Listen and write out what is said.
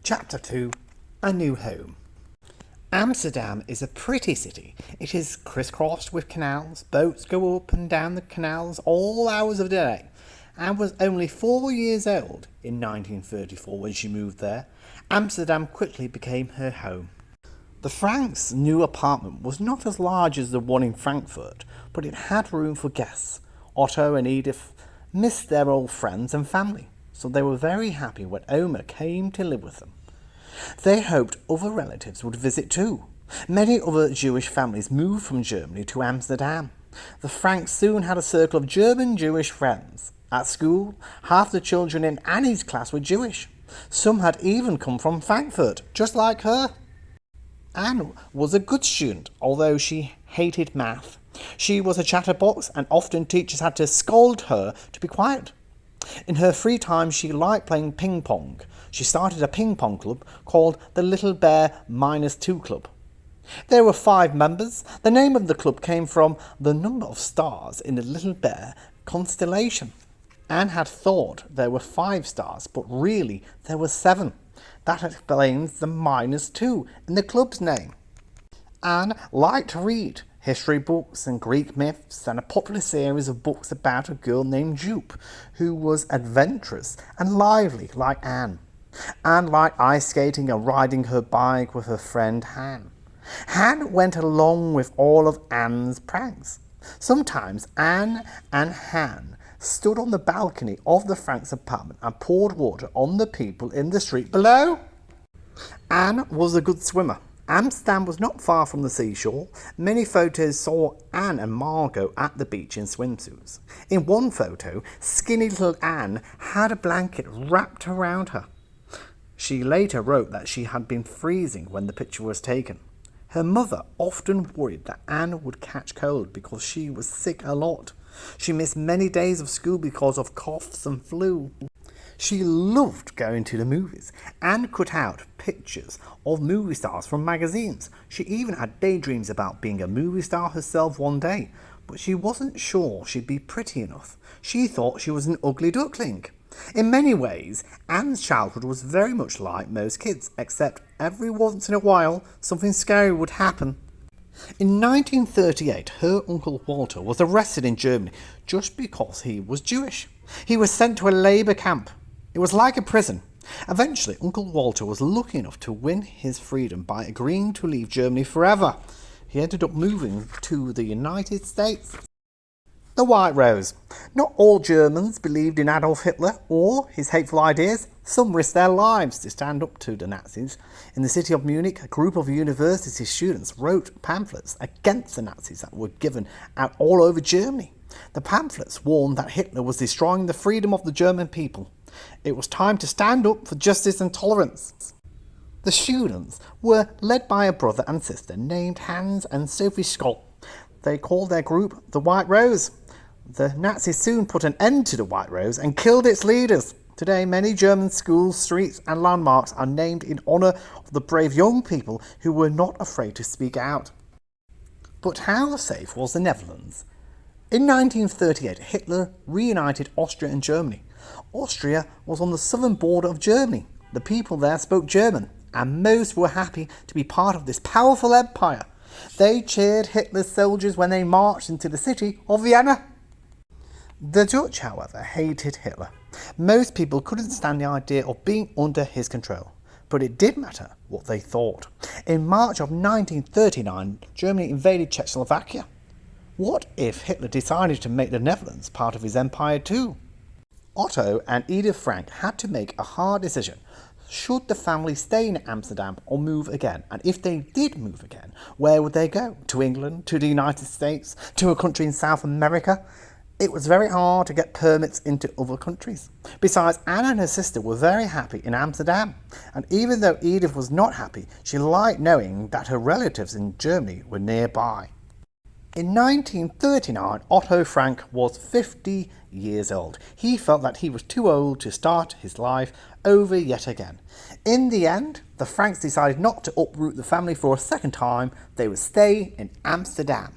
Chapter 2 A New Home. Amsterdam is a pretty city. It is crisscrossed with canals. Boats go up and down the canals all hours of the day. Anne was only 4 years old in 1934 when she moved there. Amsterdam quickly became her home. The Franks' new apartment was not as large as the one in Frankfurt, but it had room for guests. Otto and Edith missed their old friends and family, so they were very happy when Omer came to live with them. They hoped other relatives would visit too. Many other Jewish families moved from Germany to Amsterdam. The Franks soon had a circle of German Jewish friends. At school, half the children in Annie's class were Jewish. Some had even come from Frankfurt, just like her. Anne was a good student, although she hated math. She was a chatterbox, and often teachers had to scold her to be quiet. In her free time, she liked playing ping pong. She started a ping pong club called the Little Bear -2 Club. There were 5 members. The name of the club came from the number of stars in the Little Bear constellation. Anne had thought there were 5 stars, but really there were 7. That explains the -2 in the club's name. Anne liked to read history books and Greek myths, and a popular series of books about a girl named Jupe, who was adventurous and lively like Anne. Anne liked ice skating and riding her bike with her friend Han. Han went along with all of Anne's pranks. Sometimes Anne and Han stood on the balcony of the Franks' apartment and poured water on the people in the street below. Anne was a good swimmer. Amsterdam was not far from the seashore. Many photos saw Anne and Margot at the beach in swimsuits. In one photo, skinny little Anne had a blanket wrapped around her. She later wrote that she had been freezing when the picture was taken. Her mother often worried that Anne would catch cold because she was sick a lot. She missed many days of school because of coughs and flu. She loved going to the movies. Anne cut out pictures of movie stars from magazines. She even had daydreams about being a movie star herself one day, but she wasn't sure she'd be pretty enough. She thought she was an ugly duckling. In many ways, Anne's childhood was very much like most kids, except every once in a while something scary would happen. In 1938, her uncle Walter was arrested in Germany just because he was Jewish. He was sent to a labour camp. It was like a prison. Eventually, Uncle Walter was lucky enough to win his freedom by agreeing to leave Germany forever. He ended up moving to the United States. The White Rose. Not all Germans believed in Adolf Hitler or his hateful ideas. Some risked their lives to stand up to the Nazis. In the city of Munich, a group of university students wrote pamphlets against the Nazis that were given out all over Germany. The pamphlets warned that Hitler was destroying the freedom of the German people. It was time to stand up for justice and tolerance. The students were led by a brother and sister named Hans and Sophie Scholl. They called their group the White Rose. The Nazis soon put an end to the White Rose and killed its leaders. Today, many German schools, streets and landmarks are named in honour of the brave young people who were not afraid to speak out. But how safe was the Netherlands? In 1938, Hitler reunited Austria and Germany. Austria was on the southern border of Germany. The people there spoke German, and most were happy to be part of this powerful empire. They cheered Hitler's soldiers when they marched into the city of Vienna. The Dutch, however, hated Hitler. Most people couldn't stand the idea of being under his control, but it did matter what they thought. In March of 1939, Germany invaded Czechoslovakia. What if Hitler decided to make the Netherlands part of his empire too? Otto and Edith Frank had to make a hard decision. Should the family stay in Amsterdam or move again? And if they did move again, where would they go? To England? To the United States? To a country in South America? It was very hard to get permits into other countries. Besides, Anne and her sister were very happy in Amsterdam. And even though Edith was not happy, she liked knowing that her relatives in Germany were nearby. In 1939, Otto Frank was 50 years old. He felt that he was too old to start his life over yet again. In the end, the Franks decided not to uproot the family for a second time. They would stay in Amsterdam.